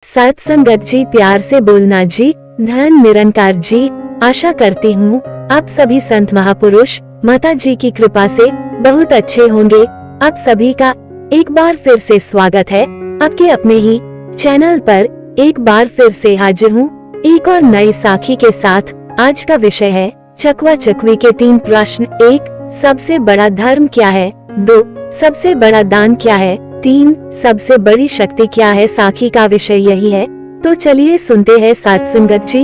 साथ संगत जी, प्यार से बोलना जी, धन निरंकार जी। आशा करती हूँ आप सभी संत महापुरुष माता जी की कृपा से बहुत अच्छे होंगे। आप सभी का एक बार फिर से स्वागत है आपके अपने ही चैनल पर। एक बार फिर से हाजिर हूँ एक और नई साखी के साथ। आज का विषय है चकवा चकवी के 3 प्रश्न। 1, सबसे बड़ा धर्म क्या है? 2, सबसे बड़ा दान क्या है? 3, सबसे बड़ी शक्ति क्या है? साखी का विषय यही है, तो चलिए सुनते हैं साथ संगत जी।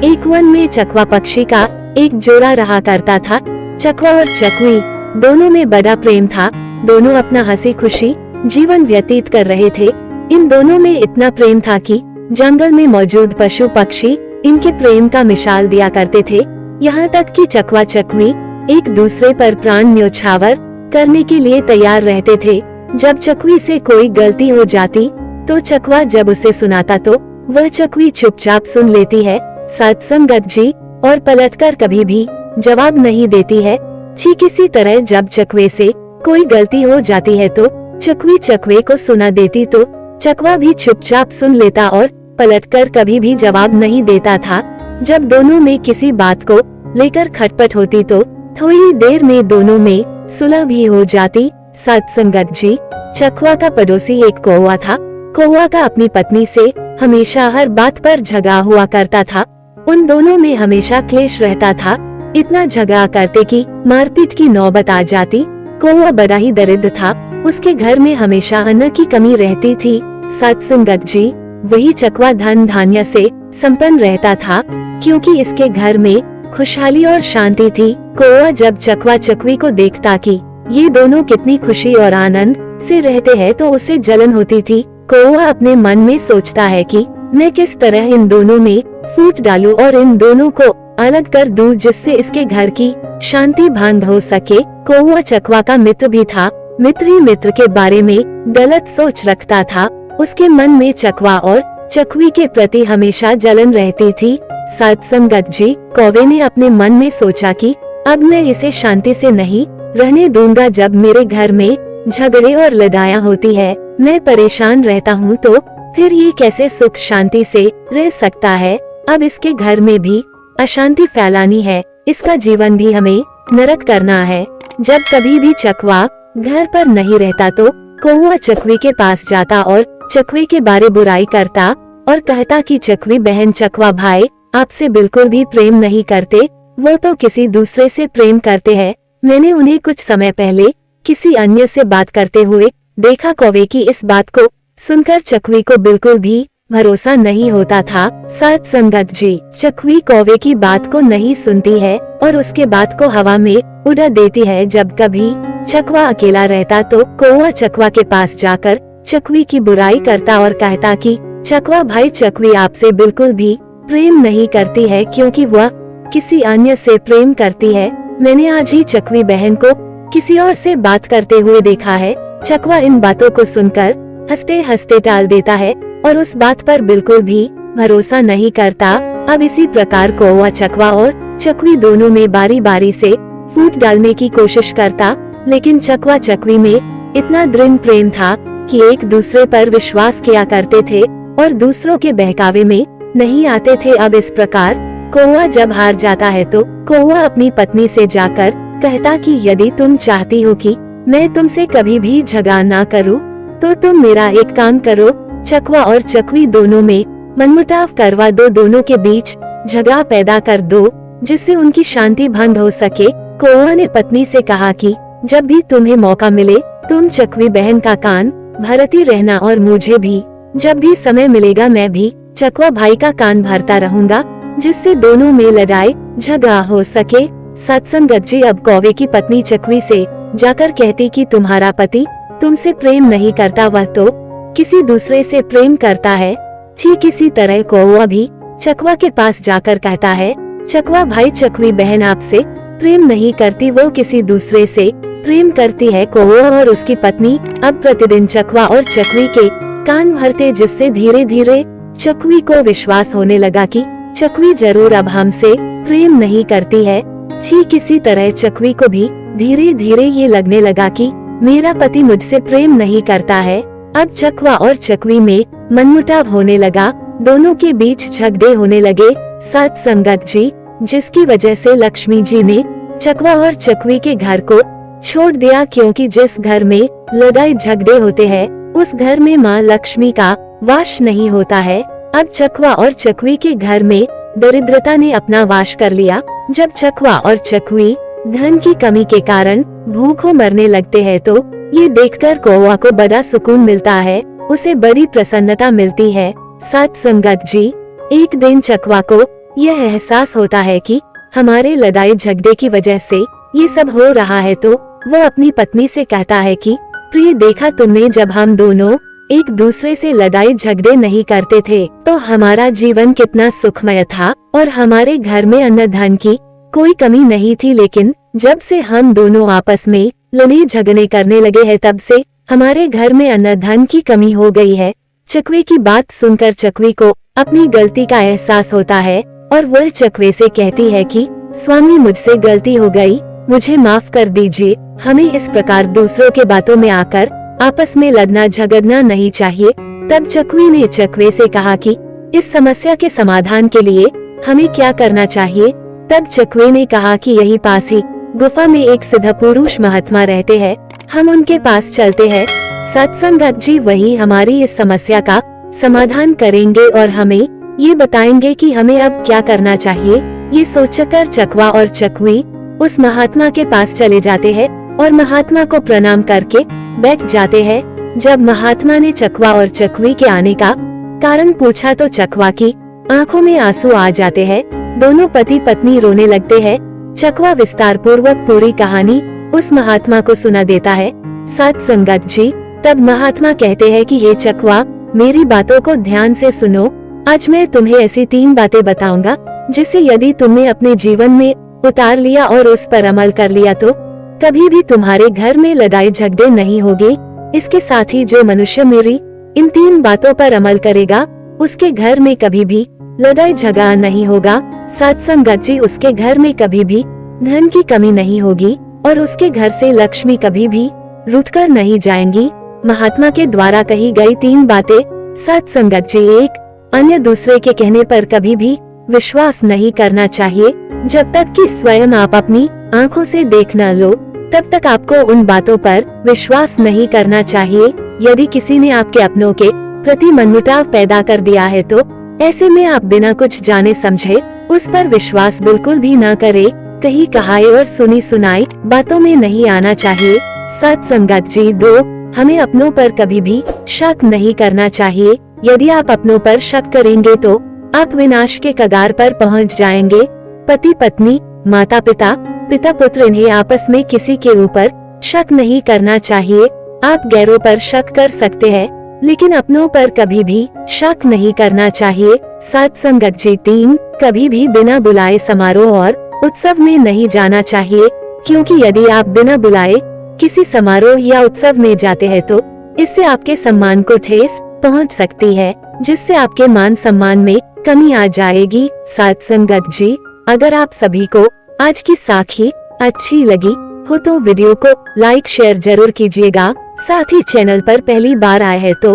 एक वन में चकवा पक्षी का एक जोड़ा रहा करता था। चकवा और चकवी दोनों में बड़ा प्रेम था। दोनों अपना हंसी खुशी जीवन व्यतीत कर रहे थे। इन दोनों में इतना प्रेम था कि जंगल में मौजूद पशु पक्षी इनके प्रेम का मिसाल दिया करते थे। यहाँ तक कि चकवा चकवी एक दूसरे पर प्राण न्यौछावर करने के लिए तैयार रहते थे। जब चकवी से कोई गलती हो जाती तो चकवा जब उसे सुनाता तो वह चकवी चुपचाप सुन लेती है सत्संगत जी, और पलटकर कभी भी जवाब नहीं देती है। ठीक इसी तरह जब चकवे से कोई गलती हो जाती है तो चकवी चकवे को सुना देती तो चकवा भी चुपचाप सुन लेता और पलटकर कभी भी जवाब नहीं देता था। जब दोनों में किसी बात को लेकर खटपट होती तो थोड़ी देर में दोनों में सुलह भी हो जाती। सत्संगत जी, चकवा का पड़ोसी एक कौवा था। कौवा का अपनी पत्नी से हमेशा हर बात पर झगड़ा हुआ करता था। उन दोनों में हमेशा क्लेश रहता था। इतना झगड़ा करते कि मारपीट की नौबत आ जाती। कौवा बड़ा ही दरिद्र था। उसके घर में हमेशा अन्न की कमी रहती थी। सत्संगत जी, वही चकवा धन धान्य से संपन्न रहता था, क्योंकि इसके घर में खुशहाली और शांति थी। कौवा जब चकवा चकवी को देखता कि ये दोनों कितनी खुशी और आनंद से रहते हैं तो उसे जलन होती थी। कौवा अपने मन में सोचता है कि मैं किस तरह इन दोनों में फूट डालूं और इन दोनों को अलग कर दूं जिससे इसके घर की शांति भंग हो सके। कौवा चकवा का मित्र भी था। मित्र ही मित्र के बारे में गलत सोच रखता था। उसके मन में चकवा और चकवी के प्रति हमेशा जलन रहती थी। सत्संगत जी, कौवे ने अपने मन में सोचा कि अब मैं इसे शांति से नहीं रहने दूंगा। जब मेरे घर में झगड़े और लड़ाइयाँ होती है, मैं परेशान रहता हूँ, तो फिर ये कैसे सुख शांति से रह सकता है? अब इसके घर में भी अशांति फैलानी है, इसका जीवन भी हमें नरक करना है। जब कभी भी चकवा घर पर नहीं रहता तो कौवा चकवी के पास जाता और चकवे के बारे बुराई करता और कहता कि चकवी बहन, चकवा भाई आपसे बिल्कुल भी प्रेम नहीं करते, वो तो किसी दूसरे से प्रेम करते हैं। मैंने उन्हें कुछ समय पहले किसी अन्य से बात करते हुए देखा। कौवे की इस बात को सुनकर चकवी को बिल्कुल भी भरोसा नहीं होता था। सत्संगत जी, चकवी कौवे की बात को नहीं सुनती है और उसके बात को हवा में उड़ा देती है। जब कभी चकवा अकेला रहता तो कौवा चकवा के पास जाकर चकवी की बुराई करता और कहता कि चकवा भाई, चकवी आपसे बिल्कुल भी प्रेम नहीं करती है, क्योंकि वह किसी अन्य से प्रेम करती है। मैंने आज ही चकवी बहन को किसी और से बात करते हुए देखा है। चकवा इन बातों को सुनकर हंसते हंसते टाल देता है और उस बात पर बिल्कुल भी भरोसा नहीं करता। अब इसी प्रकार कौवा चकवा और चकवी दोनों में बारी बारी से फूट डालने की कोशिश करता, लेकिन चकवा चकवी में इतना दृढ़ प्रेम था कि एक दूसरे पर विश्वास किया करते थे और दूसरों के बहकावे में नहीं आते थे। अब इस प्रकार कौवा जब हार जाता है तो कौवा अपनी पत्नी से जाकर कहता कि यदि तुम चाहती हो कि मैं तुमसे कभी भी झगड़ा ना करूं, तो तुम मेरा एक काम करो, चकवा और चकवी दोनों में मनमुटाव करवा दो, दोनों के बीच झगड़ा पैदा कर दो जिससे उनकी शांति भंग हो सके। कौवा ने पत्नी से कहा कि जब भी तुम्हें मौका मिले तुम चकवी बहन का कान भरती रहना और मुझे भी जब भी समय मिलेगा मैं भी चकवा भाई का कान भरता रहूंगा, जिससे दोनों में लड़ाई झगड़ा हो सके। सत्संगत जी, अब कौवे की पत्नी चकवी से जाकर कहती कि तुम्हारा पति तुमसे प्रेम नहीं करता, वह तो किसी दूसरे से प्रेम करता है। ठीक इसी तरह कौवा भी चकवा के पास जाकर कहता है, चकवा भाई, चकवी बहन आपसे प्रेम नहीं करती, वो किसी दूसरे से प्रेम करती है। कौवा और उसकी पत्नी अब प्रतिदिन चकवा और चकवी के कान भरते, जिससे धीरे धीरे चकवी को विश्वास होने लगा कि चकवी जरूर अब हमसे प्रेम नहीं करती है। ठीक इसी तरह चकवी को भी धीरे धीरे ये लगने लगा कि मेरा पति मुझसे प्रेम नहीं करता है। अब चकवा और चकवी में मनमुटाव होने लगा, दोनों के बीच झगड़े होने लगे। साथ संगत जी, जिसकी वजह से लक्ष्मी जी ने चकवा और चकवी के घर को छोड़ दिया, क्योंकि जिस घर में लड़ाई झगड़े होते हैं उस घर में माँ लक्ष्मी का वास नहीं होता है। अब चकवा और चकवी के घर में दरिद्रता ने अपना वास कर लिया। जब चकवा और चकवी धन की कमी के कारण भूखों मरने लगते हैं तो ये देखकर कौवा को बड़ा सुकून मिलता है, उसे बड़ी प्रसन्नता मिलती है। साथ संगत जी, एक दिन चकवा को यह एहसास होता है कि हमारे लड़ाई झगड़े की वजह से ये सब हो रहा है, तो वो अपनी पत्नी से कहता है कि प्रिय, देखा तुमने, जब हम दोनों एक दूसरे से लड़ाई झगड़े नहीं करते थे तो हमारा जीवन कितना सुखमय था और हमारे घर में अन्न धन की कोई कमी नहीं थी। लेकिन जब से हम दोनों आपस में लड़ाई झगड़े करने लगे हैं तब से हमारे घर में अन्न धन की कमी हो गई है। चकवे की बात सुनकर चकवी को अपनी गलती का एहसास होता है और वह चकवे से कहती है कि स्वामी, मुझसे गलती हो गई, मुझे माफ कर दीजिए। हमें इस प्रकार दूसरों के बातों में आकर आपस में लड़ना झगड़ना नहीं चाहिए। तब चकवी ने चकवे से कहा कि इस समस्या के समाधान के लिए हमें क्या करना चाहिए। तब चकवे ने कहा कि यही पास ही गुफा में एक सिद्ध पुरुष महात्मा रहते हैं, हम उनके पास चलते हैं। सत्संगत जी वही हमारी इस समस्या का समाधान करेंगे और हमें ये बताएंगे कि हमें अब क्या करना चाहिए। ये सोचकर चकवा और चकवी उस महात्मा के पास चले जाते हैं और महात्मा को प्रणाम करके बैठ जाते हैं। जब महात्मा ने चकवा और चकवी के आने का कारण पूछा तो चकवा की आंखों में आंसू आ जाते हैं, दोनों पति पत्नी रोने लगते हैं। चकवा विस्तार पूर्वक पूरी कहानी उस महात्मा को सुना देता है। साथ संगत जी, तब महात्मा कहते हैं कि हे चकवा, मेरी बातों को ध्यान से सुनो। आज मैं तुम्हें ऐसी 3 बातें बताऊंगा जिसे यदि तुमने अपने जीवन में उतार लिया और उस पर अमल कर लिया तो कभी भी तुम्हारे घर में लड़ाई झगड़े नहीं होंगे। इसके साथ ही जो मनुष्य मेरी इन 3 बातों पर अमल करेगा उसके घर में कभी भी लड़ाई झगड़ा नहीं होगा। सत्संगत जी, उसके घर में कभी भी धन की कमी नहीं होगी और उसके घर से लक्ष्मी कभी भी रूठकर नहीं जाएंगी। महात्मा के द्वारा कही गई 3 बातें। सत्संगत जी, 1, अन्य दूसरे के कहने पर कभी भी विश्वास नहीं करना चाहिए। जब तक कि स्वयं आप अपनी आंखों से देख न लो तब तक आपको उन बातों पर विश्वास नहीं करना चाहिए। यदि किसी ने आपके अपनों के प्रति मनमुटाव पैदा कर दिया है तो ऐसे में आप बिना कुछ जाने समझे उस पर विश्वास बिल्कुल भी न करें। कही कहाई और सुनी सुनाई बातों में नहीं आना चाहिए। सत्संगत जी, 2, हमें अपनों पर कभी भी शक नहीं करना चाहिए। यदि आप अपनों पर शक करेंगे तो आप विनाश के कगार पर पहुंच जाएंगे। पति पत्नी, माता पिता, पिता पुत्र, इन्हें आपस में किसी के ऊपर शक नहीं करना चाहिए। आप गैरों पर शक कर सकते हैं लेकिन अपनों पर कभी भी शक नहीं करना चाहिए। सत्संगत जी, 3, कभी भी बिना बुलाए समारोह और उत्सव में नहीं जाना चाहिए, क्योंकि यदि आप बिना बुलाए किसी समारोह या उत्सव में जाते हैं तो इससे आपके सम्मान को ठेस पहुंच सकती है, जिससे आपके मान सम्मान में कमी आ जाएगी। सत्संगत जी, अगर आप सभी को आज की साखी अच्छी लगी हो तो वीडियो को लाइक शेयर जरूर कीजिएगा। साथ ही चैनल पर पहली बार आए हैं तो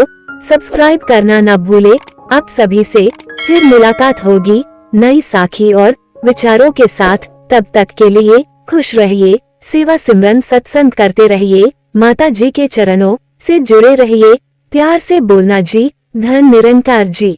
सब्सक्राइब करना न भूले। आप सभी से फिर मुलाकात होगी नई साखी और विचारों के साथ। तब तक के लिए खुश रहिए, सेवा सिमरन सत्संग करते रहिए, माता जी के चरणों से जुड़े रहिए। प्यार से बोलना जी, धन निरंकार जी।